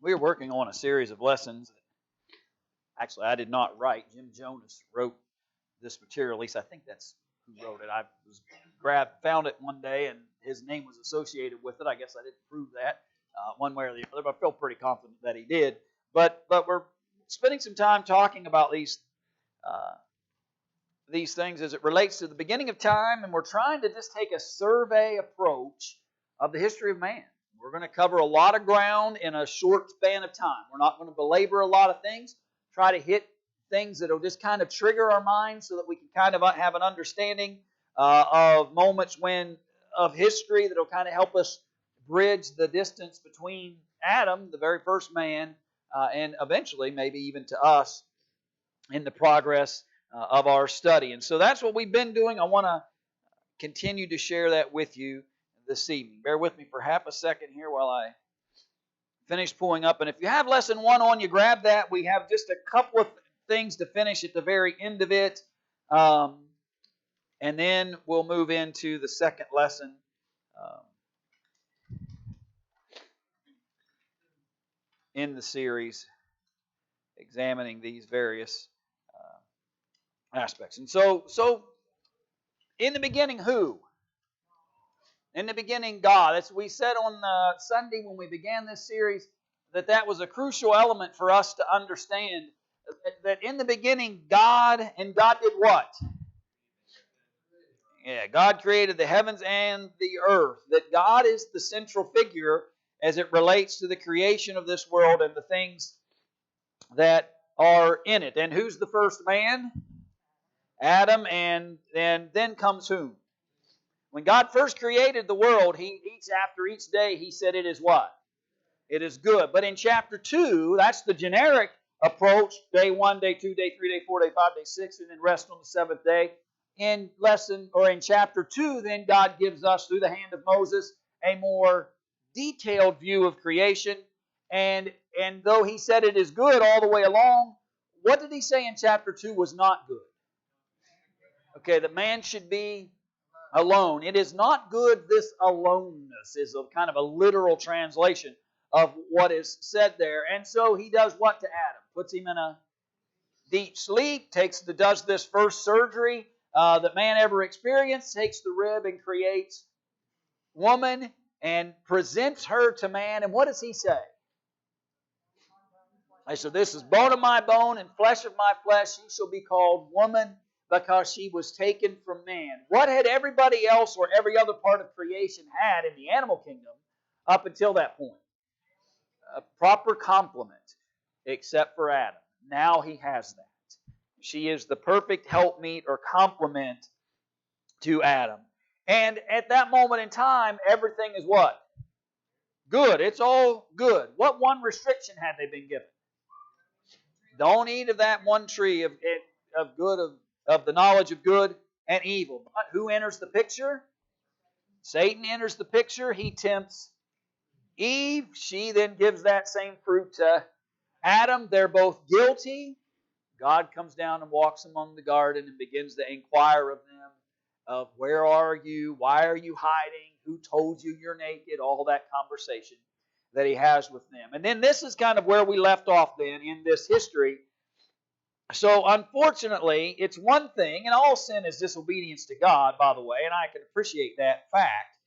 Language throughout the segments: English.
We are working on a series of lessons. Actually, I did not write. Jim Jonas wrote this material. At least I think that's who wrote it. I found it one day, and his name was associated with it. I guess I didn't prove that one way or the other, but I feel pretty confident that he did. But we're spending some time talking about these things as it relates to the beginning of time, and we're trying to just take a survey approach of the history of man. We're going to cover a lot of ground in a short span of time. We're not going to belabor a lot of things, try to hit things that will just kind of trigger our minds so that we can kind of have an understanding of moments of history that will kind of help us bridge the distance between Adam, the very first man, and eventually maybe even to us in the progress of our study. And so that's what we've been doing. I want to continue to share that with you this evening. Bear with me for half a second here while I finish pulling up. And if you have lesson 1 on you, grab that. We have just a couple of things to finish at the very end of it. And then we'll move into the second lesson. In the series, examining these various aspects. And so in the beginning, who? In the beginning, God. As we said on Sunday when we began this series, that was a crucial element for us to understand. That in the beginning, God did what? Yeah, God created the heavens and the earth. That God is the central figure as it relates to the creation of this world and the things that are in it. And who's the first man? Adam, and then comes whom? When God first created the world, after each day, He said it is what? It is good. But in chapter 2, that's the generic approach, day 1, day 2, day 3, day 4, day 5, day 6, and then rest on the seventh day. In chapter 2, then God gives us, through the hand of Moses, a more detailed view of creation. And though He said it is good all the way along, what did He say in chapter 2 was not good? Okay, that man should be alone. It is not good, this aloneness is a kind of a literal translation of what is said there. And so He does what to Adam? Puts him in a deep sleep, does this first surgery that man ever experienced, takes the rib and creates woman and presents her to man. And what does He say? So this is bone of my bone and flesh of my flesh. She shall be called woman because she was taken from man. What had everybody else or every other part of creation had in the animal kingdom up until that point? A proper complement, except for Adam. Now he has that. She is the perfect helpmeet or complement to Adam. And at that moment in time, everything is what? Good. It's all good. What one restriction had they been given? Don't eat of that one tree of the knowledge of good and evil. But who enters the picture? Satan enters the picture. He tempts Eve. She then gives that same fruit to Adam. They're both guilty. God comes down and walks among the garden and begins to inquire of them of where are you? Why are you hiding? Who told you you're naked? All that conversation that He has with them. And then this is kind of where we left off then in this history. So unfortunately, it's one thing, and all sin is disobedience to God, by the way, and I can appreciate that fact.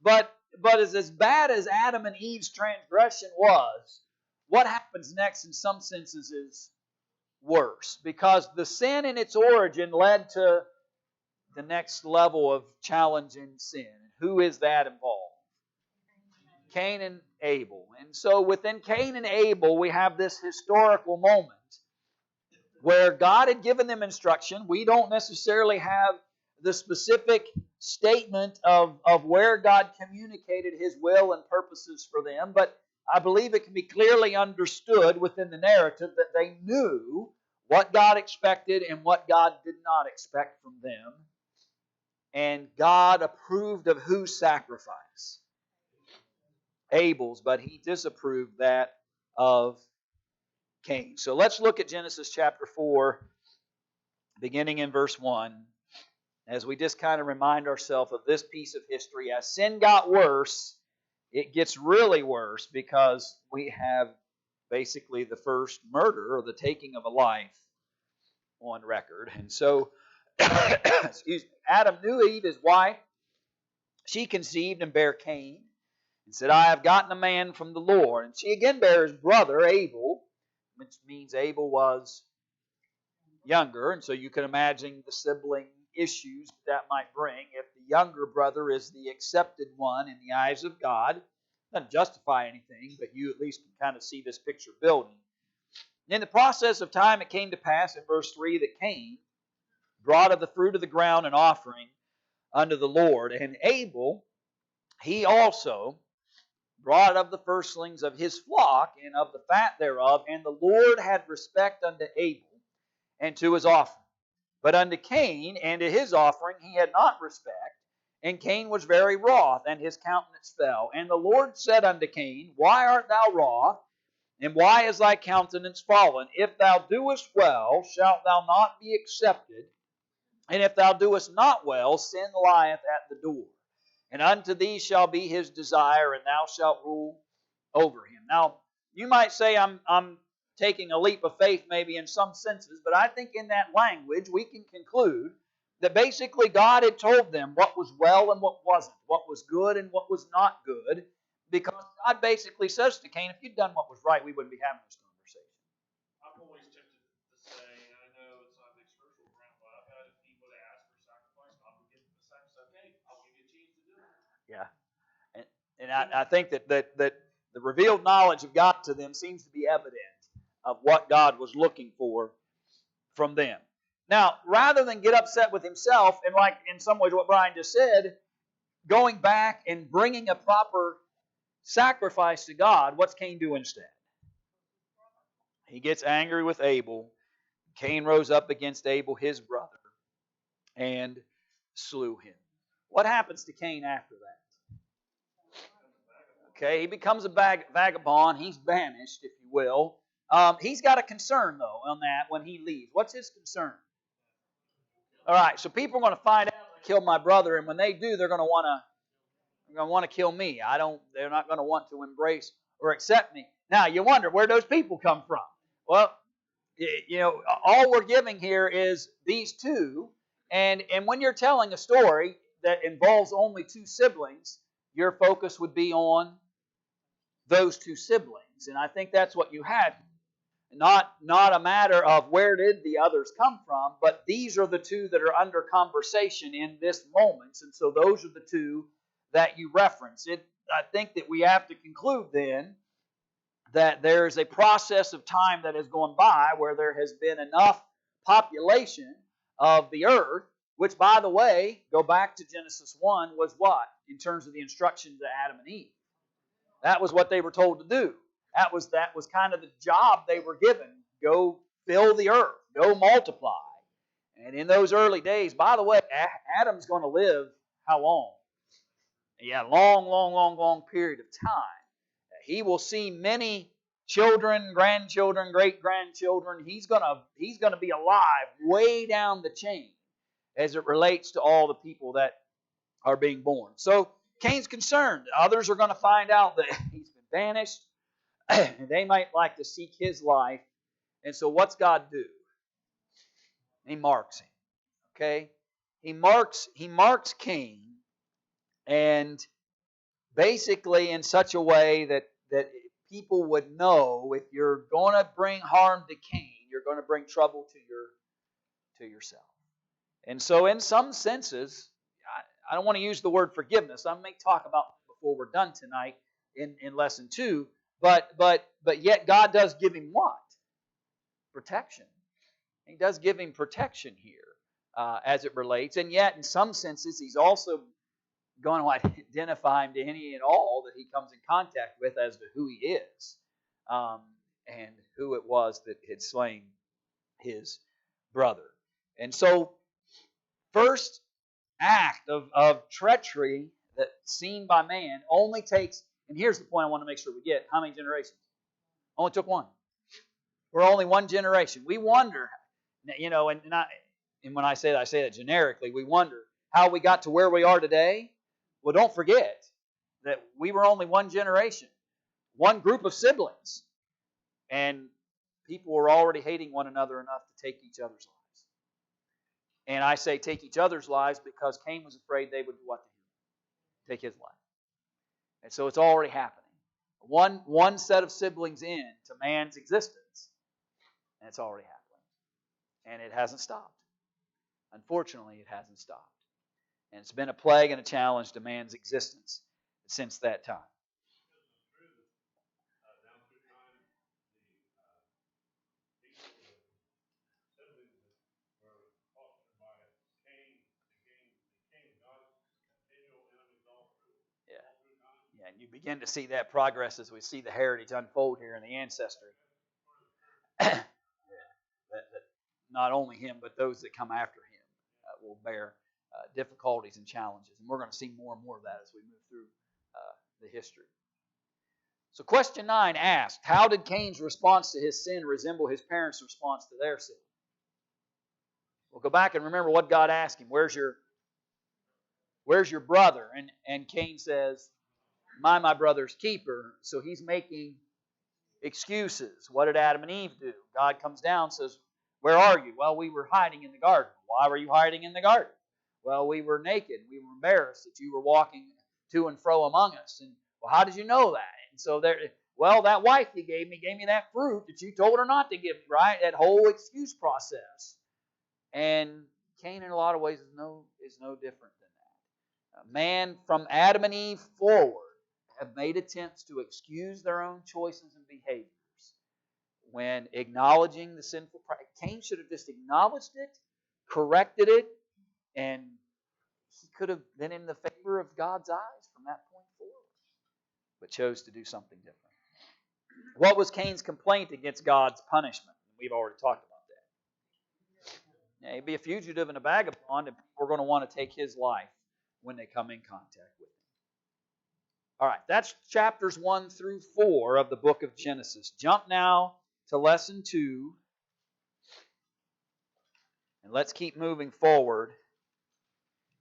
But as bad as Adam and Eve's transgression was, what happens next in some senses is worse. Because the sin in its origin led to the next level of challenging sin. Who is that involved? Cain and Abel. And so within Cain and Abel, we have this historical moment where God had given them instruction. We don't necessarily have the specific statement of where God communicated His will and purposes for them, but I believe it can be clearly understood within the narrative that they knew what God expected and what God did not expect from them. And God approved of whose sacrifice? Abel's, but He disapproved that of Cain. So let's look at Genesis chapter 4, beginning in verse 1, as we just kind of remind ourselves of this piece of history. As sin got worse, it gets really worse because we have basically the first murder or the taking of a life on record. And so, excuse me, Adam knew Eve, his wife. She conceived and bare Cain, and said, I have gotten a man from the Lord. And she again bare his brother Abel, which means Abel was younger, and so you can imagine the sibling issues that might bring if the younger brother is the accepted one in the eyes of God. Doesn't justify anything, but you at least can kind of see this picture building. In the process of time, it came to pass in verse 3 that Cain brought of the fruit of the ground an offering unto the Lord, and Abel, he also brought of the firstlings of his flock and of the fat thereof, and the Lord had respect unto Abel and to his offering. But unto Cain and to his offering he had not respect, and Cain was very wroth, and his countenance fell. And the Lord said unto Cain, Why art thou wroth, and why is thy countenance fallen? If thou doest well, shalt thou not be accepted, and if thou doest not well, sin lieth at the door. And unto thee shall be his desire, and thou shalt rule over him. Now, you might say I'm taking a leap of faith maybe in some senses, but I think in that language we can conclude that basically God had told them what was well and what wasn't, what was good and what was not good, because God basically says to Cain, if you'd done what was right, we wouldn't be having this conversation. I'm always tempted to say, and I know it's not a big scriptural ground, but I've had people that ask for sacrifice, God would give them the sacrifice. Okay, I'll give you a chance to do it. Yeah. And I think that the revealed knowledge of God to them seems to be evident of what God was looking for from them. Now, rather than get upset with himself, and like in some ways what Brian just said, going back and bringing a proper sacrifice to God, what's Cain do instead? He gets angry with Abel. Cain rose up against Abel, his brother, and slew him. What happens to Cain after that? Okay, he becomes a vagabond. He's banished, if you will. He's got a concern, though, on that when he leaves. What's his concern? All right, so people are going to find out I killed my brother, and when they do, they're going to want to kill me. They're not going to want to embrace or accept me. Now, you wonder where those people come from. Well, all we're giving here is these two, and when you're telling a story that involves only two siblings, your focus would be on those two siblings. And I think that's what you had. Not a matter of where did the others come from, but these are the two that are under conversation in this moment. And so those are the two that you reference. I think that we have to conclude then that there's a process of time that has gone by where there has been enough population of the earth, which, by the way, go back to Genesis 1, was what? In terms of the instructions to Adam and Eve. That was what they were told to do. That was kind of the job they were given. Go fill the earth. Go multiply. And in those early days, by the way, Adam's going to live how long? Yeah, long period of time. He will see many children, grandchildren, great-grandchildren. He's going to be alive way down the chain as it relates to all the people that are being born. So Cain's concerned. Others are going to find out that he's been banished, and they might like to seek his life. And so what's God do? He marks him. Okay? He marks Cain, and basically in such a way that people would know if you're going to bring harm to Cain, you're going to bring trouble to yourself. And so in some senses, I don't want to use the word forgiveness. I may talk about it before we're done tonight in lesson 2, but yet God does give him what? Protection. He does give him protection here as it relates, and yet in some senses he's also going to identify him to any and all that he comes in contact with as to who he is and who it was that had slain his brother. And so, first act of treachery that's seen by man only takes, and here's the point I want to make sure we get, how many generations? Only took one. We're only one generation. We wonder, and when I say that generically, we wonder how we got to where we are today. Well, don't forget that we were only one generation, one group of siblings. And people were already hating one another enough to take each other's lives. And I say take each other's lives because Cain was afraid they would do what to him? Take his life. And so it's already happening. One set of siblings into man's existence, and it's already happening. And it hasn't stopped. Unfortunately, it hasn't stopped. And it's been a plague and a challenge to man's existence since that time. Yeah, and you begin to see that progress as we see the heritage unfold here in the ancestry. that not only him, but those that come after him will bear difficulties and challenges. And we're going to see more and more of that as we move through the history. So question 9 asked, how did Cain's response to his sin resemble his parents' response to their sin? We'll go back and remember what God asked him. Where's your brother? And Cain says, my brother's keeper. So he's making excuses. What did Adam and Eve do? God comes down and says, where are you? Well, we were hiding in the garden. Why were you hiding in the garden? Well, we were naked. We were embarrassed that you were walking to and fro among us. And well, how did you know that? And so that wife you gave me that fruit that you told her not to give me, right? That whole excuse process. And Cain, in a lot of ways, is no different than that. Man, from Adam and Eve forward, have made attempts to excuse their own choices and behaviors when acknowledging the sinful practice. Cain should have just acknowledged it, corrected it, and he could have been in the favor of God's eyes from that point forward, but chose to do something different. What was Cain's complaint against God's punishment? We've already talked about that. Yeah, he'd be a fugitive and a vagabond, and people are going to want to take his life when they come in contact with him. All right, that's chapters 1 through 4 of the book of Genesis. Jump now to lesson 2, and let's keep moving forward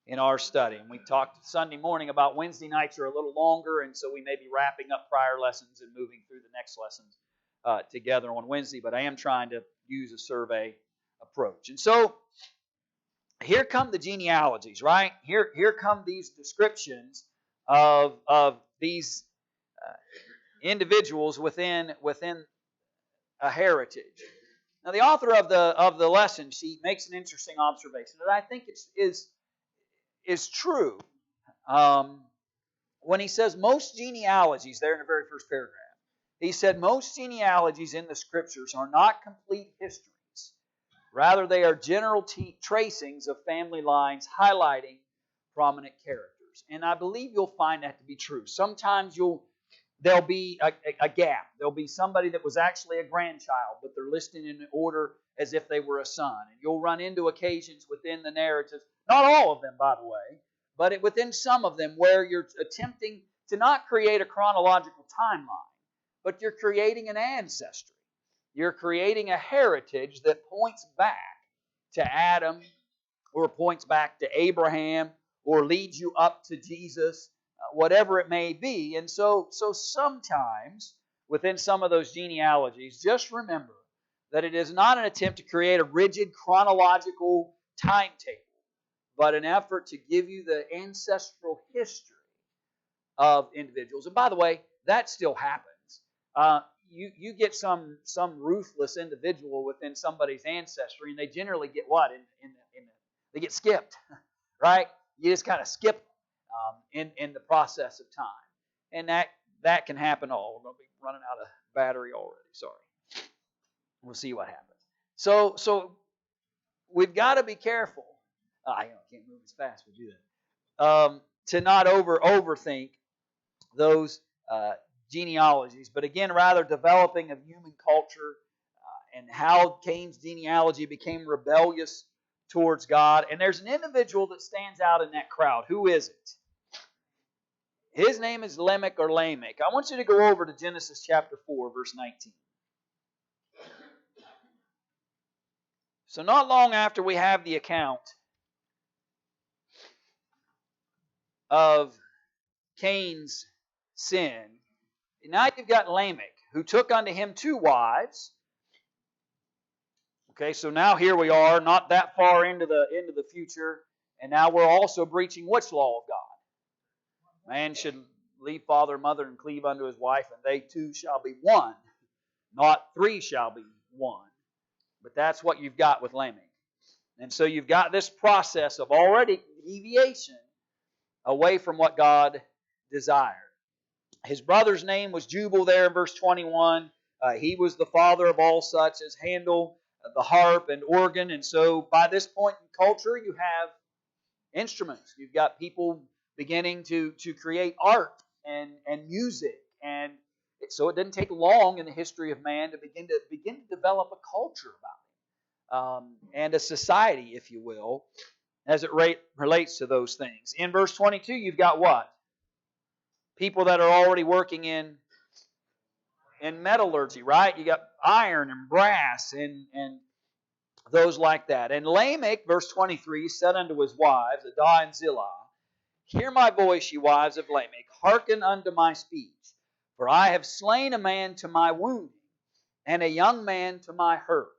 in our study. And we talked Sunday morning about Wednesday nights are a little longer, and so we may be wrapping up prior lessons and moving through the next lessons together on Wednesday, but I am trying to use a survey approach. And so here come the genealogies, right? Here come these descriptions of these individuals within a heritage. Now, the author of the lesson sheet makes an interesting observation that I think is true when he says most genealogies, there in the very first paragraph, he said most genealogies in the Scriptures are not complete histories. Rather, they are general tracings of family lines highlighting prominent characters. And I believe you'll find that to be true. Sometimes there'll be a gap. There'll be somebody that was actually a grandchild, but they're listed in order as if they were a son. And you'll run into occasions within the narratives, not all of them, by the way, but within some of them where you're attempting to not create a chronological timeline, but you're creating an ancestry. You're creating a heritage that points back to Adam, or points back to Abraham, or leads you up to Jesus, whatever it may be. And so sometimes within some of those genealogies, just remember that it is not an attempt to create a rigid chronological timetable, but an effort to give you the ancestral history of individuals. And by the way, that still happens. You get some ruthless individual within somebody's ancestry, and they generally get what? They get skipped, right? You just kind of skip in the process of time. And that can happen all. We're going to be running out of battery already. Sorry. We'll see what happens. So we've got to be careful. I can't move as fast as we do that. To not overthink those genealogies, but again, rather developing of human culture and how Cain's genealogy became rebellious towards God. And there's an individual that stands out in that crowd. Who is it? His name is Lamech or Lamech. I want you to go over to Genesis chapter 4, verse 19. So not long after we have the account of Cain's sin, now you've got Lamech, who took unto him 2 wives. Okay, so now here we are, not that far into the future, and now we're also breaching which law of God? Man should leave father and mother and cleave unto his wife, and they two shall be one. Not 3 shall be one. But that's what you've got with Lamech. And so you've got this process of already deviation away from what God desired. His brother's name was Jubal there in verse 21. He was the father of all such as handle the harp and organ. And so by this point in culture, you have instruments. You've got people beginning to create art and music. And so it didn't take long in the history of man to begin to develop a culture about it. And a society, if you will, as it relates to those things. In verse 22, you've got what? People that are already working in metallurgy, right? You got iron and brass and those like that. And Lamech, verse 23, said unto his wives, Adah and Zillah, Hear my voice, ye wives of Lamech, hearken unto my speech. For I have slain a man to my wounding, and a young man to my hurt.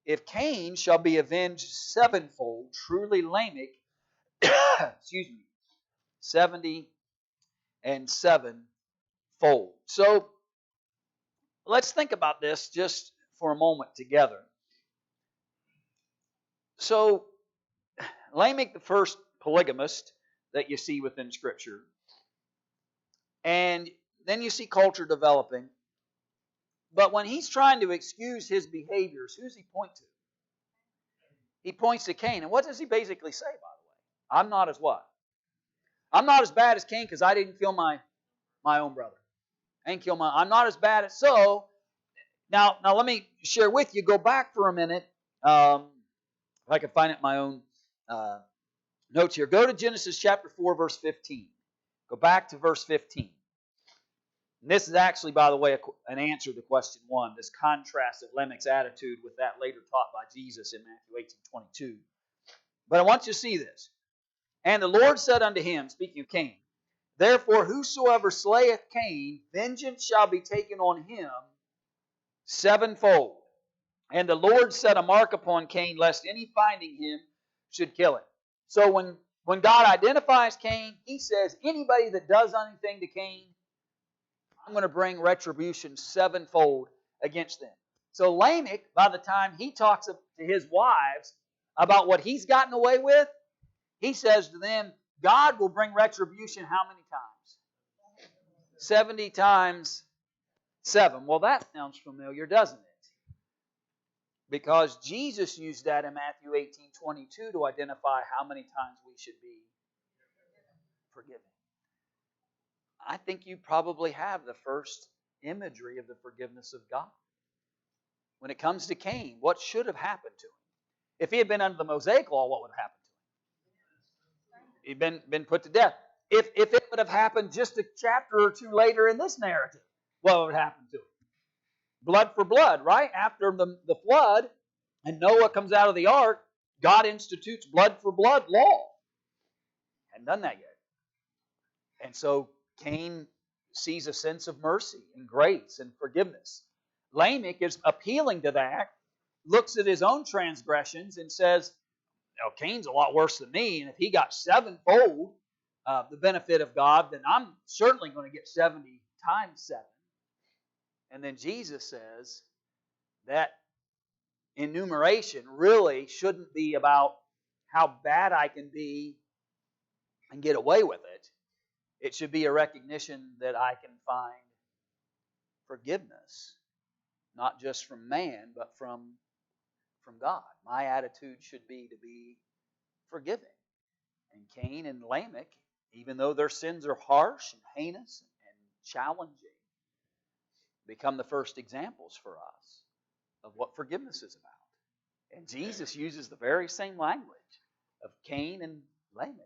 If Cain shall be avenged sevenfold, truly Lamech, excuse me, 70 and sevenfold. So let's think about this just for a moment together. So Lamech, the first polygamist that you see within Scripture, and then you see culture developing. But when he's trying to excuse his behaviors, who does he point to? He points to Cain. And what does he basically say, by the way? I'm not as what? I'm not as bad as Cain because I didn't kill my own brother. I'm not as bad as so. Now let me share with you. Go back for a minute. If I can find it in my own notes here. Go to Genesis chapter 4, verse 15. Go back to verse 15. And this is actually, by the way, an answer to question 1, this contrast of Lamech's attitude with that later taught by Jesus in Matthew 18:22. But I want you to see this. And the Lord said unto him, speaking of Cain, Therefore whosoever slayeth Cain, vengeance shall be taken on him sevenfold. And the Lord set a mark upon Cain, lest any finding him should kill him. So when God identifies Cain, he says, anybody that does anything to Cain, I'm going to bring retribution sevenfold against them. So Lamech, by the time he talks to his wives about what he's gotten away with, he says to them, God will bring retribution how many times? 70 times 7. Well, that sounds familiar, doesn't it? Because Jesus used that in Matthew 18:22 to identify how many times we should be forgiven. I think you probably have the first imagery of the forgiveness of God. When it comes to Cain, what should have happened to him? If he had been under the Mosaic law, what would have happened to him? He'd been put to death. If it would have happened just a chapter or 2 later in this narrative, what would happen to him? Blood for blood, right? After the flood and Noah comes out of the ark, God institutes blood for blood law. Hadn't done that yet. And so Cain sees a sense of mercy and grace and forgiveness. Lamech is appealing to that, looks at his own transgressions and says, Cain's a lot worse than me, and if he got sevenfold the benefit of God, then I'm certainly going to get 70 times 7. And then Jesus says that enumeration really shouldn't be about how bad I can be and get away with it. It should be a recognition that I can find forgiveness, not just from man, but from God. My attitude should be to be forgiving. And Cain and Lamech, even though their sins are harsh and heinous and challenging, become the first examples for us of what forgiveness is about. And Jesus uses the very same language of Cain and Lamech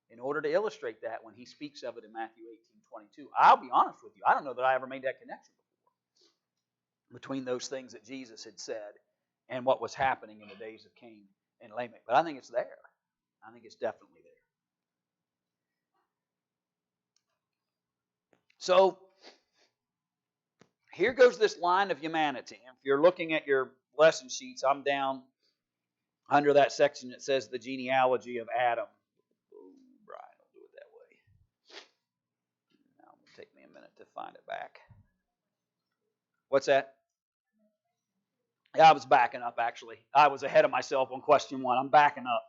in order to illustrate that when he speaks of it in Matthew 18:22. I'll be honest with you, I don't know that I ever made that connection before between those things that Jesus had said and what was happening in the days of Cain and Lamech. But I think it's there. I think it's definitely there. So, here goes this line of humanity. If you're looking at your lesson sheets, I'm down under that section that says the genealogy of Adam. Oh, Brian, don't do it that way. Now, it'll take me a minute to find it back. What's that? Yeah, I was backing up, actually. I was ahead of myself on question 1. I'm backing up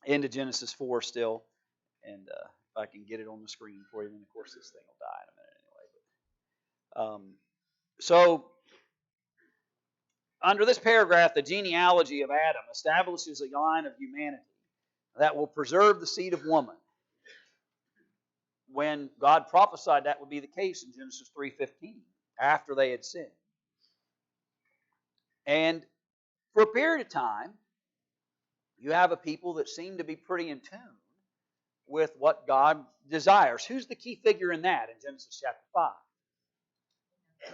into Genesis 4 still. And if I can get it on the screen for you, then of course this thing will die in a minute anyway. So, under this paragraph, the genealogy of Adam establishes a line of humanity that will preserve the seed of woman. When God prophesied that would be the case in Genesis 3:15, after they had sinned. And for a period of time, you have a people that seem to be pretty in tune with what God desires. Who's the key figure in that in Genesis chapter 5?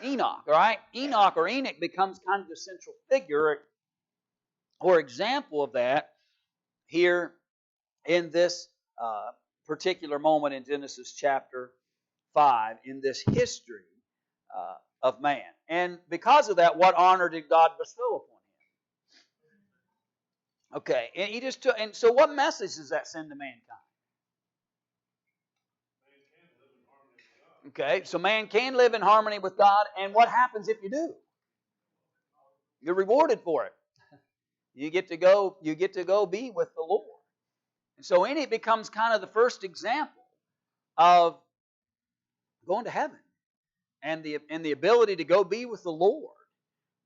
Enoch, right? Enoch or Enoch becomes kind of the central figure or example of that here in this particular moment in Genesis chapter 5, in this history of man. And because of that, what honor did God bestow upon him? Okay, and he just took, and so what message does that send to mankind? Okay, so man can live in harmony with God, and what happens if you do? You're rewarded for it. You get to go be with the Lord. And so in it becomes kind of the first example of going to heaven and the ability to go be with the Lord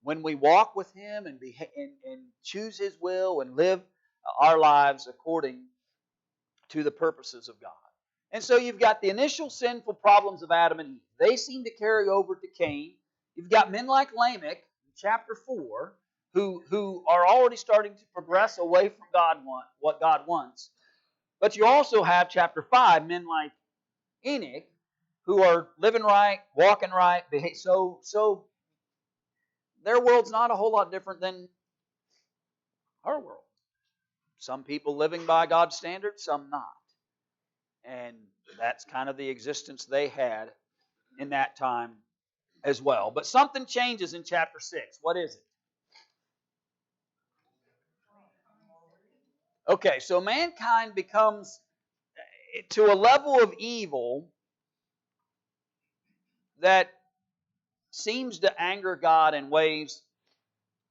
when we walk with Him and choose His will and live our lives according to the purposes of God. And so you've got the initial sinful problems of Adam and Eve. They seem to carry over to Cain. You've got men like Lamech, in chapter 4, who are already starting to progress away from what God wants. But you also have, chapter 5, men like Enoch, who are living right, walking right. So their world's not a whole lot different than our world. Some people living by God's standards, some not. And that's kind of the existence they had in that time as well. But something changes in chapter 6. What is it? Okay, so mankind becomes to a level of evil that seems to anger God in ways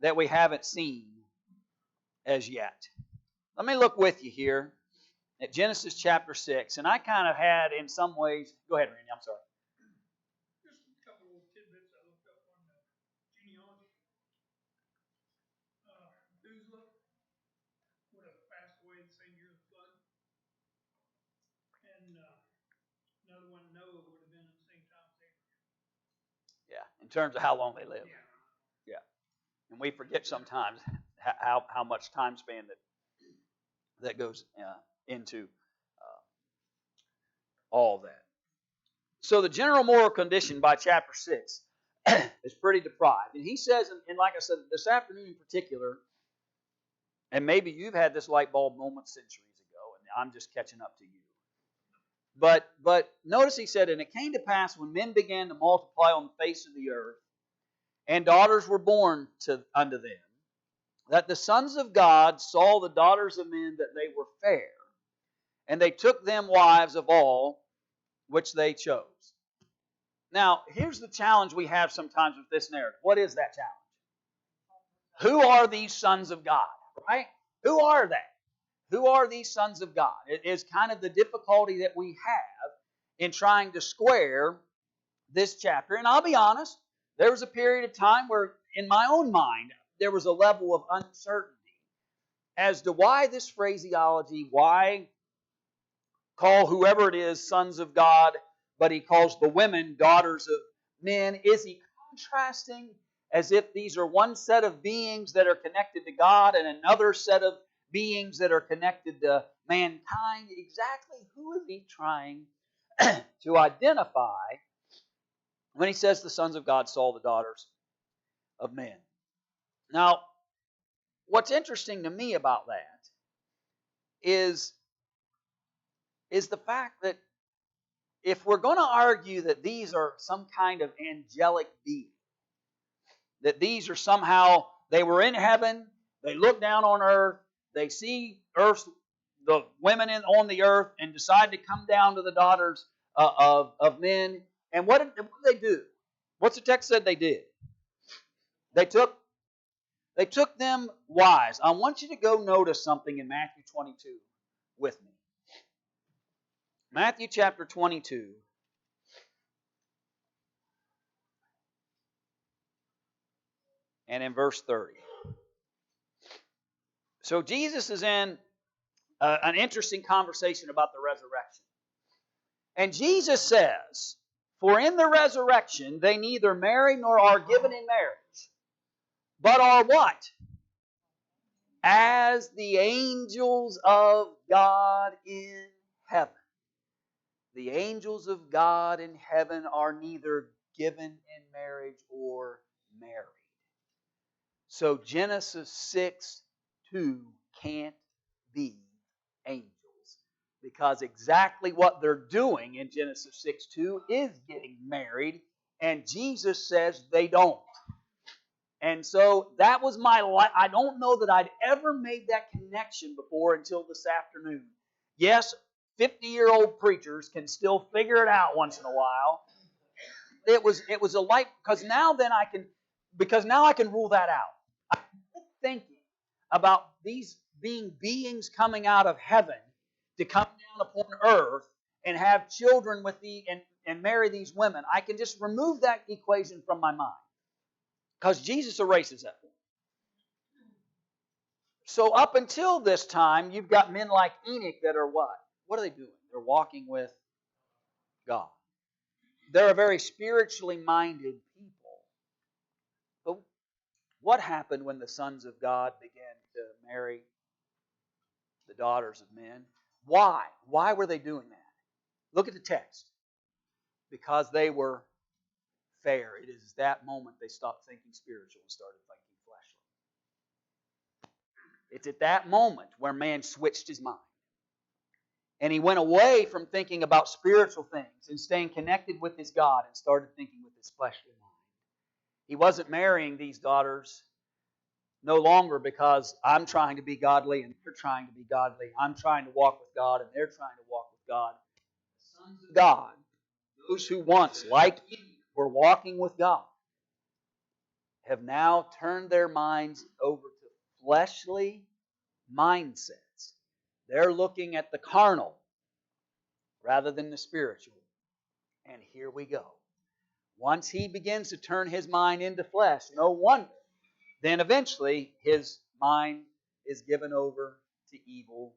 that we haven't seen as yet. Let me look with you here at Genesis chapter 6. And I kind of had, in some ways, go ahead, Randy, I'm sorry. Just a couple of tidbits I looked up on the genealogy. Methuselah would have passed away the same year of the flood. And another one, Noah, would have been at the same time as Abraham. Yeah, in terms of how long they lived. Yeah. And we forget sometimes how much time span that goes into all that. So the general moral condition by chapter 6 is pretty deprived. And he says, and like I said, this afternoon in particular, and maybe you've had this light bulb moment centuries ago, and I'm just catching up to you. But notice he said, and it came to pass when men began to multiply on the face of the earth, and daughters were born unto them, that the sons of God saw the daughters of men that they were fair, and they took them wives of all which they chose. Now, here's the challenge we have sometimes with this narrative. What is that challenge? Who are these sons of God? Right? Who are they? Who are these sons of God? It is kind of the difficulty that we have in trying to square this chapter. And I'll be honest, there was a period of time where, in my own mind, there was a level of uncertainty as to why this phraseology, why call whoever it is sons of God, but he calls the women daughters of men. Is he contrasting as if these are one set of beings that are connected to God and another set of beings that are connected to mankind? Exactly who is he trying to identify when he says the sons of God saw the daughters of men? Now, what's interesting to me about that is the fact that if we're going to argue that these are some kind of angelic being, that these are somehow, they were in heaven, they look down on earth, they see the women on the earth, and decide to come down to the daughters of men. And what did they do? What's the text said they did? They took them wives. I want you to go notice something in Matthew 22 with me. Matthew chapter 22. And in verse 30. So Jesus is in an interesting conversation about the resurrection. And Jesus says, "For in the resurrection they neither marry nor are given in marriage, but are what? As the angels of God in heaven." The angels of God in heaven are neither given in marriage or married. So Genesis 6:2 can't be angels. Because exactly what they're doing in Genesis 6:2 is getting married, and Jesus says they don't. And so that was my life. I don't know that I'd ever made that connection before until this afternoon. Yes, 50-year-old preachers can still figure it out once in a while. It was a light, because now I can rule that out. I'm thinking about these being beings coming out of heaven to come down upon earth and have children with and marry these women. I can just remove that equation from my mind, because Jesus erases that for me. So up until this time, you've got men like Enoch that are what? What are they doing? They're walking with God. They're a very spiritually minded people. But what happened when the sons of God began to marry the daughters of men? Why? Why were they doing that? Look at the text. Because they were fair. It is that moment they stopped thinking spiritual and started thinking fleshly. It's at that moment where man switched his mind. And he went away from thinking about spiritual things and staying connected with his God and started thinking with his fleshly mind. He wasn't marrying these daughters no longer because I'm trying to be godly and they're trying to be godly. I'm trying to walk with God and they're trying to walk with God. The sons of God, those who once, like Eve, were walking with God, have now turned their minds over to fleshly mindsets. They're looking at the carnal rather than the spiritual. And here we go. Once he begins to turn his mind into flesh, no wonder, then eventually his mind is given over to evil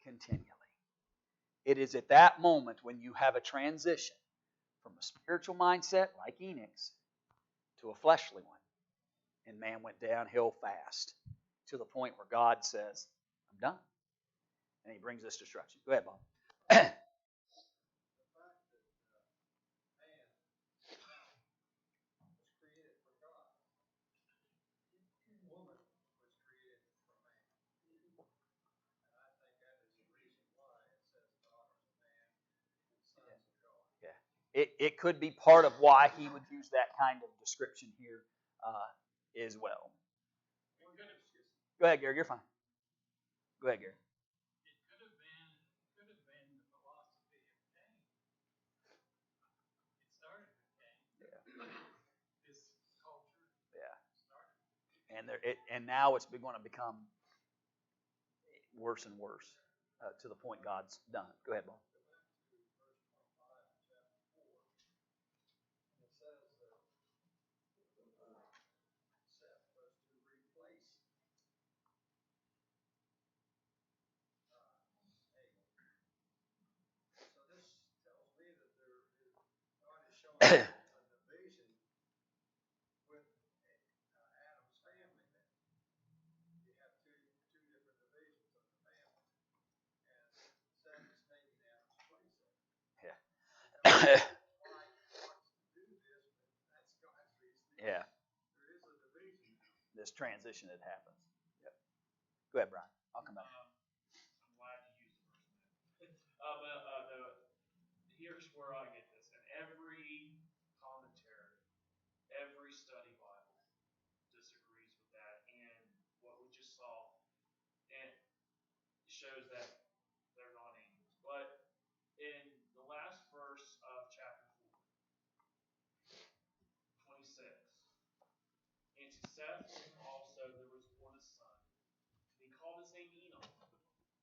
continually. It is at that moment when you have a transition from a spiritual mindset like Enoch's to a fleshly one. And man went downhill fast to the point where God says, "I'm done." And he brings this destruction. Go ahead, Bob. It could be part of why he would use that kind of description here as well. Go ahead, Gary. You're fine. Go ahead, Gary. Yeah. And now it's going to become worse and worse to the point God's done. Go ahead, Bob. Yeah. Yeah. This transition that happens. Yep. Go ahead, Brian. I'll come back. I'm glad you used the verse. But where I get this. And every commentary, every study Bible disagrees with that. And what we just saw, and it shows that they're not angels. But in the last verse of chapter 4, 26, and to Seth also there was born a son. And he called his name Enoch.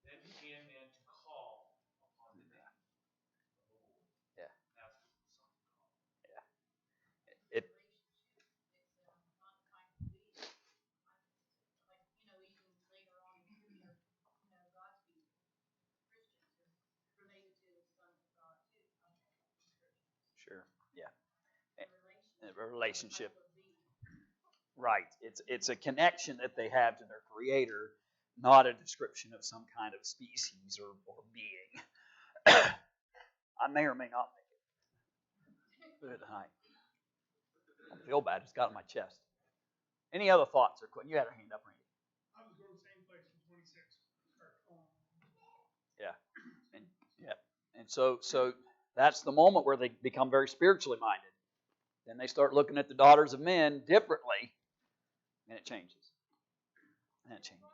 Then began man to call upon the name of the Lord. Yeah. That's what the son called. Yeah. It. Sure. Yeah. A relationship. Right. It's a connection that they have to their Creator, not a description of some kind of species or being. I may or may not make it through the night. I don't feel bad. It's got on my chest. Any other thoughts or questions? You had a hand up, Randy. I was going to the same place in 26. Yeah. And so that's the moment where they become very spiritually minded. Then they start looking at the daughters of men differently, and it changes. And it changes.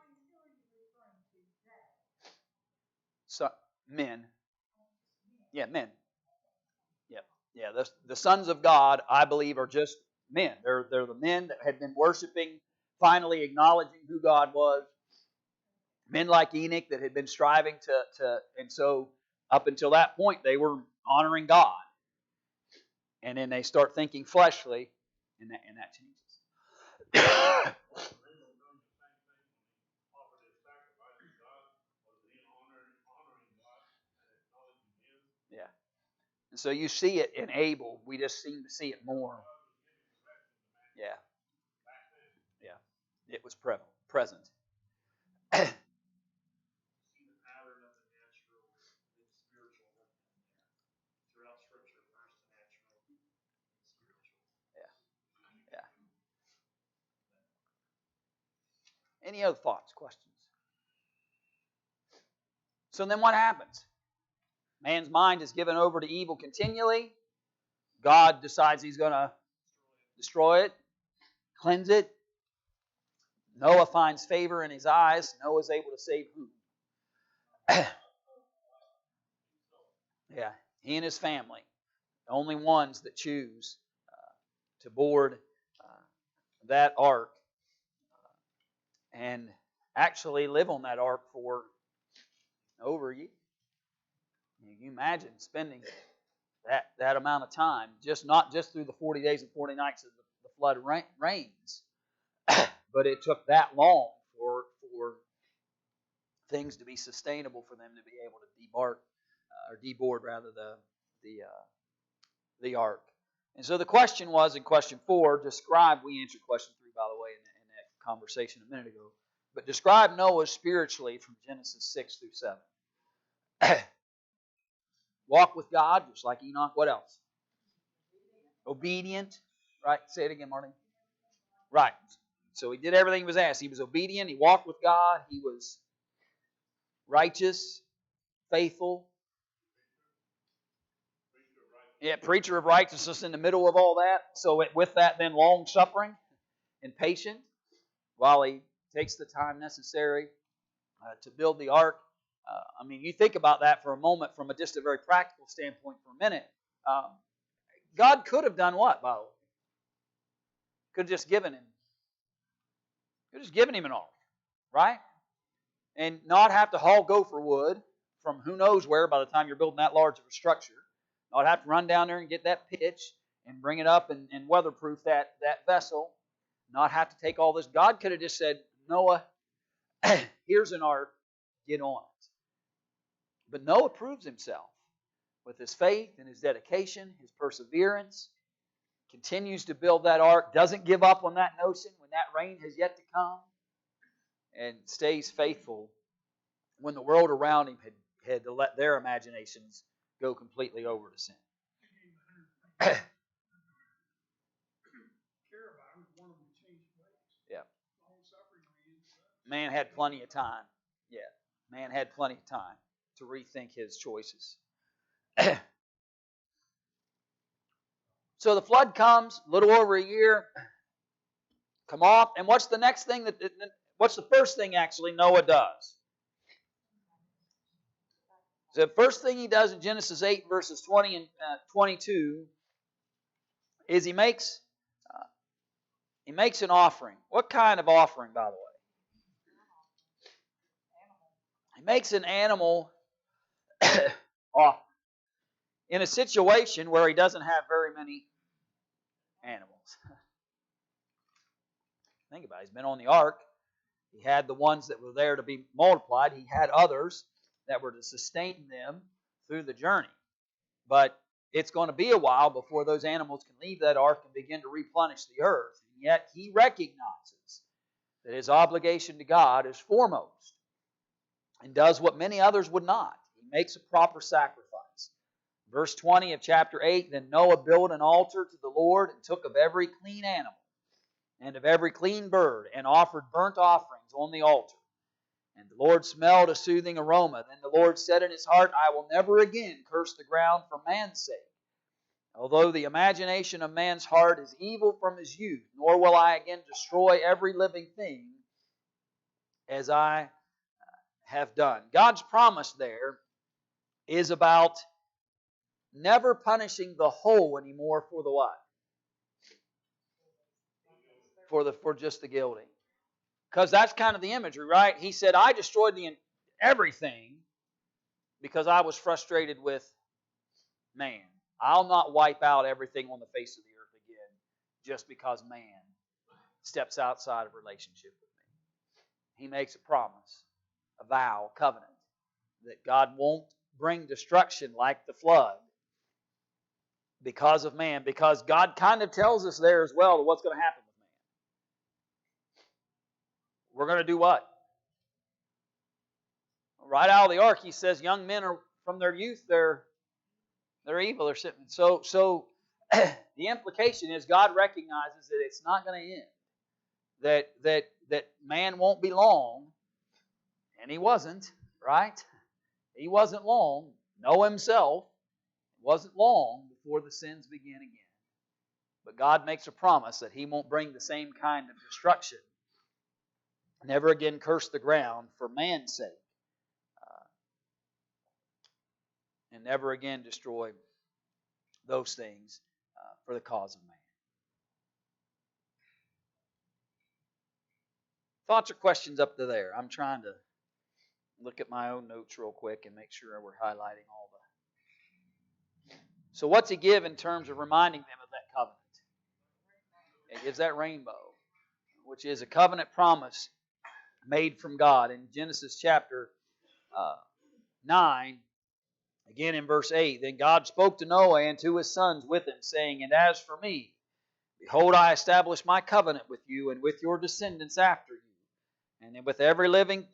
So, men. Yeah, men. Yeah. The sons of God, I believe, are just men. They're the men that had been worshiping, finally acknowledging who God was. Men like Enoch that had been striving and so up until that point they were honoring God. And then they start thinking fleshly, and that changes. Yeah. And so you see it in Abel. We just seem to see it more. Yeah. Yeah. It was present. See the pattern of the natural and spiritual throughout Scripture. First the natural, and spiritual. Yeah. Any other thoughts, questions? So then what happens? Man's mind is given over to evil continually. God decides He's going to destroy it, cleanse it. Noah finds favor in his eyes. Noah's able to save who? Yeah, he and his family, the only ones that choose to board that ark and actually live on that ark for over a year. Can you imagine spending that amount of time, not just through the 40 days and 40 nights of the flood rains, but it took that long for things to be sustainable for them to be able to deboard rather the ark. And so the question was in question 4, we answered question 3 by the way in that conversation a minute ago, but describe Noah spiritually from Genesis 6 through 7. Walk with God, just like Enoch. What else? Obedient. Right? Say it again, Marty. Right. So he did everything he was asked. He was obedient. He walked with God. He was righteous, faithful. Yeah, preacher of righteousness in the middle of all that. So with that, then long-suffering and patient while he takes the time necessary to build the ark. You think about that for a moment from just a very practical standpoint for a minute. God could have done what, by the way? Could have just given him. Could have just given him an ark, right? And not have to haul gopher wood from who knows where by the time you're building that large of a structure. Not have to run down there and get that pitch and bring it up and weatherproof that vessel. Not have to take all this. God could have just said, Noah, here's an ark, get on it. But Noah proves himself with his faith and his dedication, his perseverance, continues to build that ark, doesn't give up on that notion when that rain has yet to come, and stays faithful when the world around him had to let their imaginations go completely over to sin. Yeah. Man had plenty of time. Yeah. Man had plenty of time to rethink his choices. So the flood comes, a little over a year, come off, and what's the next thing what's the first thing actually Noah does? The first thing he does in Genesis 8 verses 20 and 22 is he makes an offering. What kind of offering, by the way? He makes an animal offering in a situation where he doesn't have very many animals. Think about it. He's been on the ark. He had the ones that were there to be multiplied. He had others that were to sustain them through the journey. But it's going to be a while before those animals can leave that ark and begin to replenish the earth. And yet he recognizes that his obligation to God is foremost and does what many others would not. He makes a proper sacrifice. Verse 20 of chapter 8, Then Noah built an altar to the Lord and took of every clean animal and of every clean bird and offered burnt offerings on the altar. And the Lord smelled a soothing aroma. Then the Lord said in his heart, I will never again curse the ground for man's sake. Although the imagination of man's heart is evil from his youth, nor will I again destroy every living thing as I have done. God's promise there is about never punishing the whole anymore for the what? For just the guilty. Because that's kind of the imagery, right? He said, I destroyed everything because I was frustrated with man. I'll not wipe out everything on the face of the earth again just because man steps outside of relationship with me. He makes a promise, a vow, a covenant, that God won't bring destruction like the flood because of man, because God kind of tells us there as well what's going to happen with man. We're going to do what? Right out of the ark, he says, young men are from their youth, they're evil. They're sitting. So the implication is God recognizes that it's not going to end. That man won't be long, and he wasn't, right? He wasn't long. Noah himself wasn't long before the sins began again. But God makes a promise that he won't bring the same kind of destruction. Never again curse the ground for man's sake. And never again destroy those things for the cause of man. Thoughts or questions up to there? I'm trying to look at my own notes real quick and make sure we're highlighting all the... So what's he give in terms of reminding them of that covenant? He gives that rainbow, which is a covenant promise made from God. In Genesis chapter 9, again in verse 8, Then God spoke to Noah and to his sons with him, saying, And as for me, behold, I establish my covenant with you and with your descendants after you, and with every living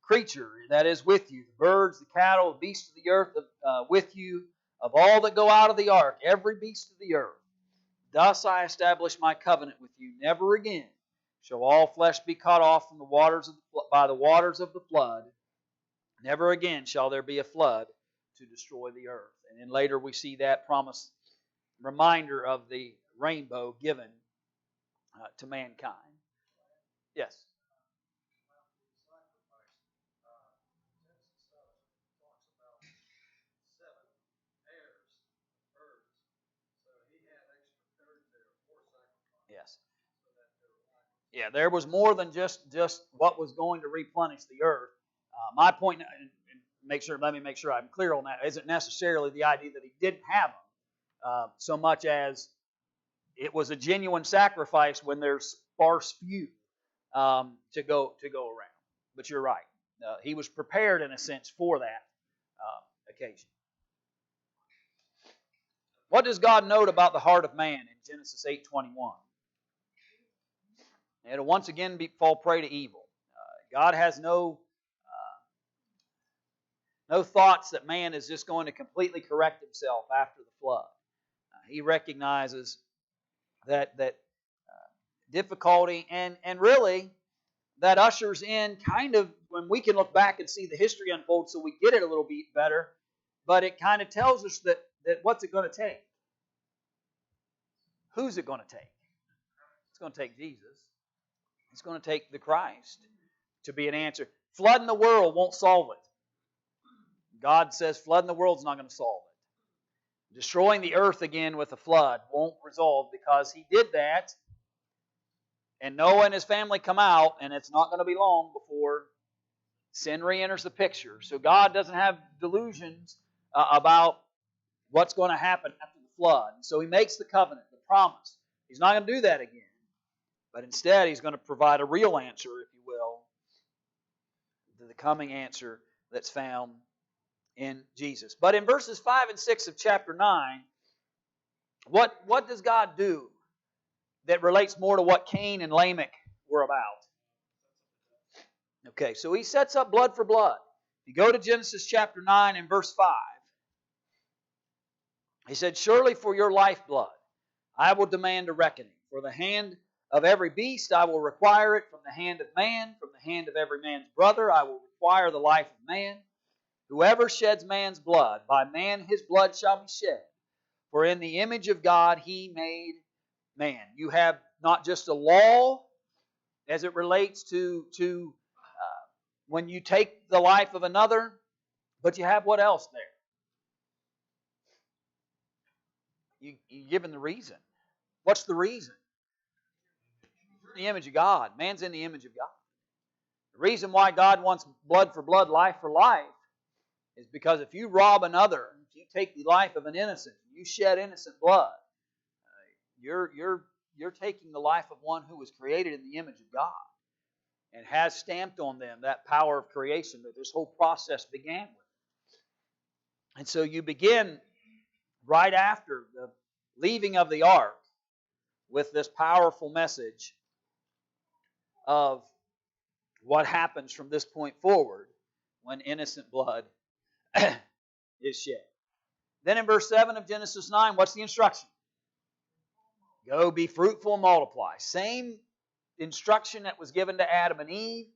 creature that is with you, the birds, the cattle, the beasts of the earth with you, of all that go out of the ark, every beast of the earth. Thus I establish my covenant with you. Never again shall all flesh be cut off from the waters by the waters of the flood. Never again shall there be a flood to destroy the earth. And then later we see that promise reminder of the rainbow given to mankind. Yes. Yes. Yeah, there was more than just what was going to replenish the earth. My point, let me make sure I'm clear on that, isn't necessarily the idea that he didn't have them, so much as it was a genuine sacrifice when there's sparse few to go around. But you're right. He was prepared in a sense for that occasion. What does God note about the heart of man in Genesis 8:21? It'll once again fall prey to evil. God has no thoughts that man is just going to completely correct himself after the flood. He recognizes that difficulty, and really that ushers in kind of, when we can look back and see the history unfold so we get it a little bit better, but it kind of tells us that what's it going to take? Who's it going to take? It's going to take Jesus. It's going to take the Christ to be an answer. Flooding the world won't solve it. God says flooding the world is not going to solve it. Destroying the earth again with a flood won't resolve, because He did that, and Noah and his family come out, and it's not going to be long before sin re-enters the picture. So God doesn't have delusions about what's going to happen after the flood. So He makes the covenant, the promise. He's not going to do that again. But instead, He's going to provide a real answer, if you will, to the coming answer that's found in Jesus. But in verses 5 and 6 of chapter 9, what does God do that relates more to what Cain and Lamech were about? Okay, so He sets up blood for blood. If you go to Genesis chapter 9 and verse 5, He said, "Surely for your lifeblood I will demand a reckoning. For the hand of every beast I will require it. From the hand of man, from the hand of every man's brother, I will require the life of man. Whoever sheds man's blood, by man his blood shall be shed. For in the image of God He made man." You have not just a law as it relates to when you take the life of another, but you have what else there? You're given the reason. What's the reason? In the image of God. Man's in the image of God. The reason why God wants blood for blood, life for life, is because if you rob another, if you take the life of an innocent, you shed innocent blood, you're taking the life of one who was created in the image of God and has stamped on them that power of creation that this whole process began with. And so you begin right after the leaving of the ark with this powerful message of what happens from this point forward when innocent blood is shed. Then in verse 7 of Genesis 9, what's the instruction? Go, be fruitful and multiply. Same instruction that was given to Adam and Eve.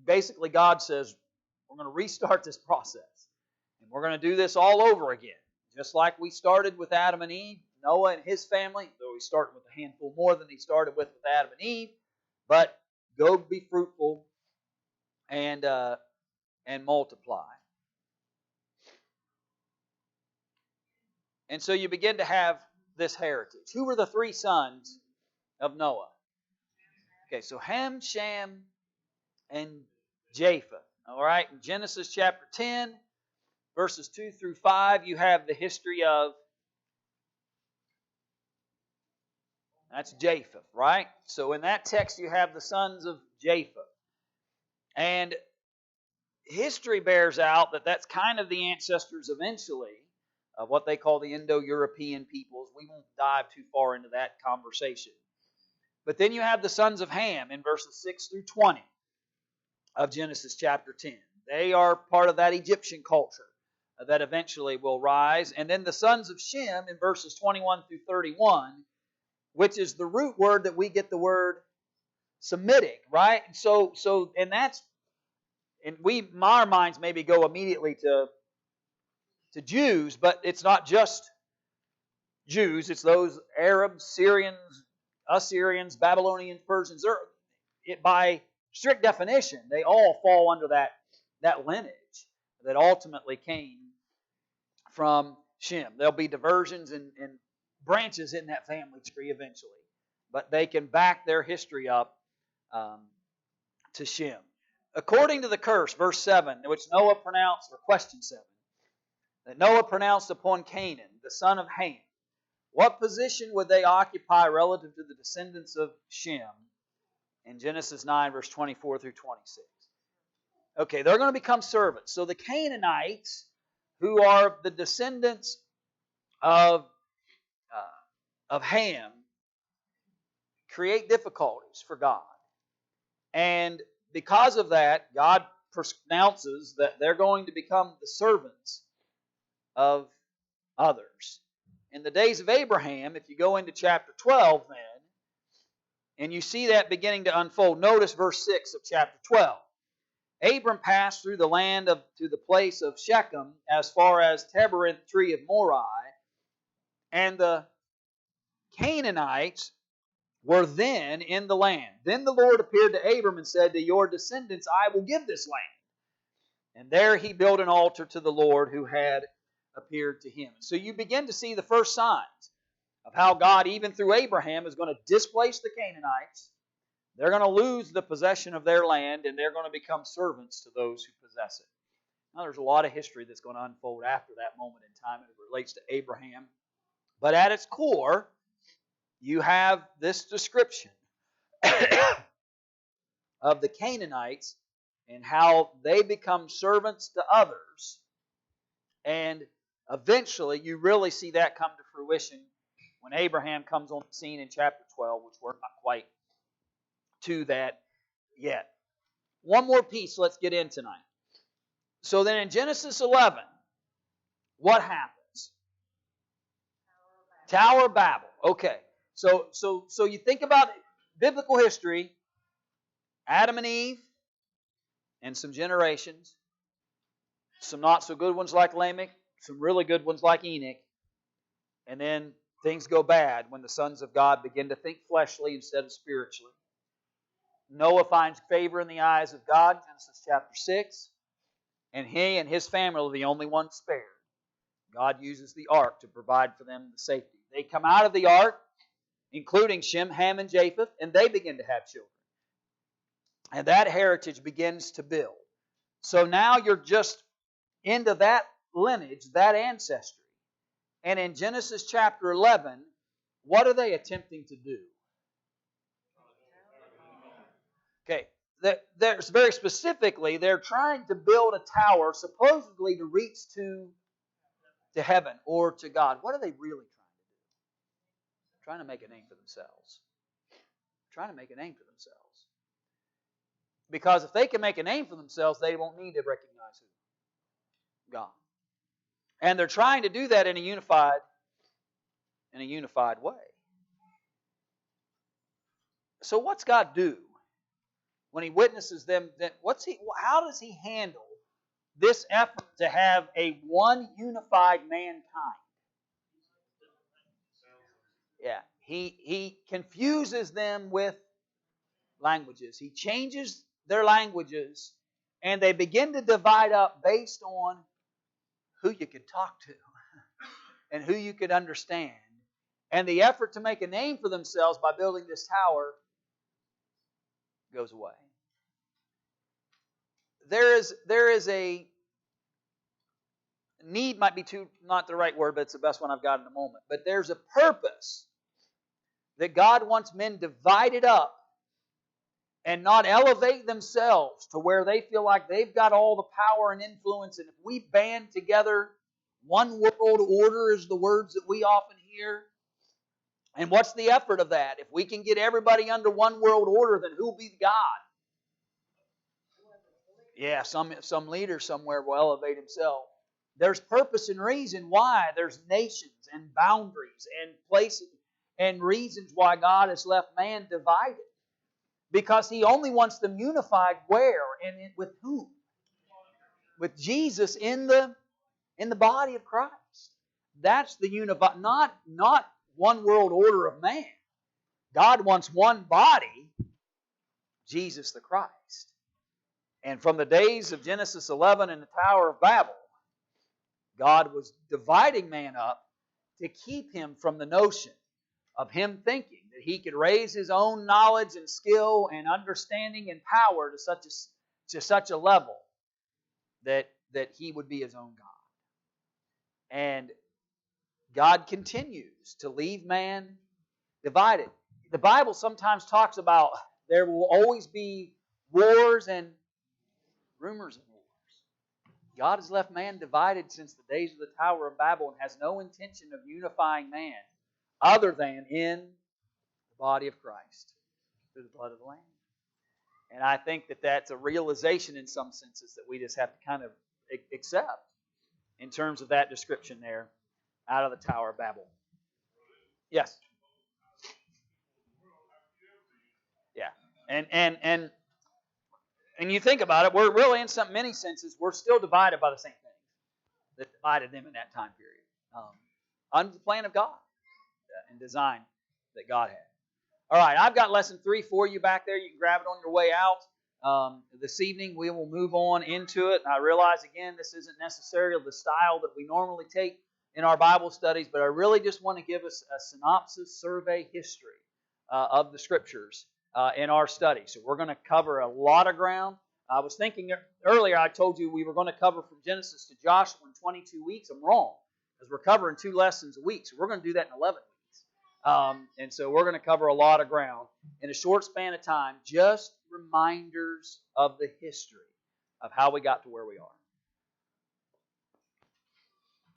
Basically, God says, we're going to restart this process. And we're going to do this all over again. Just like we started with Adam and Eve, Noah and his family, though he started with a handful more than he started with Adam and Eve. But go be fruitful and multiply. And so you begin to have this heritage. Who were the three sons of Noah? Okay, so Ham, Shem, and Japheth. All right, in Genesis chapter 10, verses 2 through 5, you have the history of, that's Japheth, right? So in that text, you have the sons of Japheth. And history bears out that that's kind of the ancestors eventually of what they call the Indo-European peoples. We won't dive too far into that conversation. But then you have the sons of Ham in verses 6 through 20 of Genesis chapter 10. They are part of that Egyptian culture that eventually will rise. And then the sons of Shem in verses 21 through 31, which is the root word that we get the word Semitic, right? And that's, and our minds maybe go immediately to Jews, but it's not just Jews. It's those Arabs, Syrians, Assyrians, Babylonians, Persians. By strict definition, they all fall under that lineage that ultimately came from Shem. There'll be diversions and branches in that family tree eventually, but they can back their history up to Shem. According to the curse, verse 7, which Noah pronounced, or question 7, that Noah pronounced upon Canaan, the son of Ham, what position would they occupy relative to the descendants of Shem in Genesis 9, verse 24 through 26? Okay, they're going to become servants. So the Canaanites, who are the descendants of Ham, create difficulties for God. And because of that, God pronounces that they're going to become the servants of others. In the days of Abraham, if you go into chapter 12 then, and you see that beginning to unfold, notice verse 6 of chapter 12. Abram passed through the land to the place of Shechem as far as Terebinth tree of Morai, and the Canaanites were then in the land. Then the Lord appeared to Abram and said, to your descendants I will give this land. And there he built an altar to the Lord who had appeared to him. So you begin to see the first signs of how God, even through Abraham, is going to displace the Canaanites. They're going to lose the possession of their land, and they're going to become servants to those who possess it. Now, there's a lot of history that's going to unfold after that moment in time as it relates to Abraham. But at its core, you have this description of the Canaanites and how they become servants to others. And eventually, you really see that come to fruition when Abraham comes on the scene in chapter 12, which we're not quite to that yet. One more piece let's get in tonight. So then in Genesis 11, what happens? Tower of Babel. Okay. So you think about biblical history, Adam and Eve, and some generations, some not so good ones like Lamech, some really good ones like Enoch, and then things go bad when the sons of God begin to think fleshly instead of spiritually. Noah finds favor in the eyes of God, Genesis chapter 6, and he and his family are the only ones spared. God uses the ark to provide for them the safety. They come out of the ark, including Shem, Ham, and Japheth, and they begin to have children. And that heritage begins to build. So now you're just into that lineage, that ancestry. And in Genesis chapter 11, what are they attempting to do? Okay, there's very specifically, they're trying to build a tower supposedly to reach to heaven or to God. What are they really trying to do? Trying to make a name for themselves. Trying to make a name for themselves. Because if they can make a name for themselves, they won't need to recognize who? God. And they're trying to do that in a unified way. So what's God do when He witnesses them? How does He handle this effort to have a one unified mankind? Yeah, He confuses them with languages. He changes their languages, and they begin to divide up based on who you could talk to and who you could understand. And the effort to make a name for themselves by building this tower goes away. There is a need, might be not the right word, but it's the best one I've got in a moment. But there's a purpose that God wants men divided up and not elevate themselves to where they feel like they've got all the power and influence. And if we band together, one world order is the words that we often hear. And what's the effort of that? If we can get everybody under one world order, then who will be God? Yeah, some leader somewhere will elevate himself. There's purpose and reason why there's nations and boundaries and places and reasons why God has left man divided. Because He only wants them unified where and with whom? With Jesus in the body of Christ. That's the unified, not one world order of man. God wants one body, Jesus the Christ. And from the days of Genesis 11 and the Tower of Babel, God was dividing man up to keep him from the notion of him thinking that he could raise his own knowledge and skill and understanding and power to such a level that he would be his own God. And God continues to leave man divided. The Bible sometimes talks about there will always be wars and rumors of wars. God has left man divided since the days of the Tower of Babel and has no intention of unifying man other than in the body of Christ through the blood of the Lamb. And I think that that's a realization in some senses that we just have to kind of accept in terms of that description there out of the Tower of Babel. Yes? Yeah. And you think about it, we're really in many senses, we're still divided by the same thing that divided them in that time period. Under the plan of God and design. that God had. All right, I've got lesson 3 for you back there. You can grab it on your way out. This evening we will move on into it. I realize, again, this isn't necessarily the style that we normally take in our Bible studies, but I really just want to give us a synopsis, survey, history of the Scriptures in our study. So we're going to cover a lot of ground. I was thinking earlier, I told you we were going to cover from Genesis to Joshua in 22 weeks. I'm wrong, because we're covering 2 lessons a week. So we're going to do that in 11 weeks. And so we're going to cover a lot of ground in a short span of time, just reminders of the history of how we got to where we are.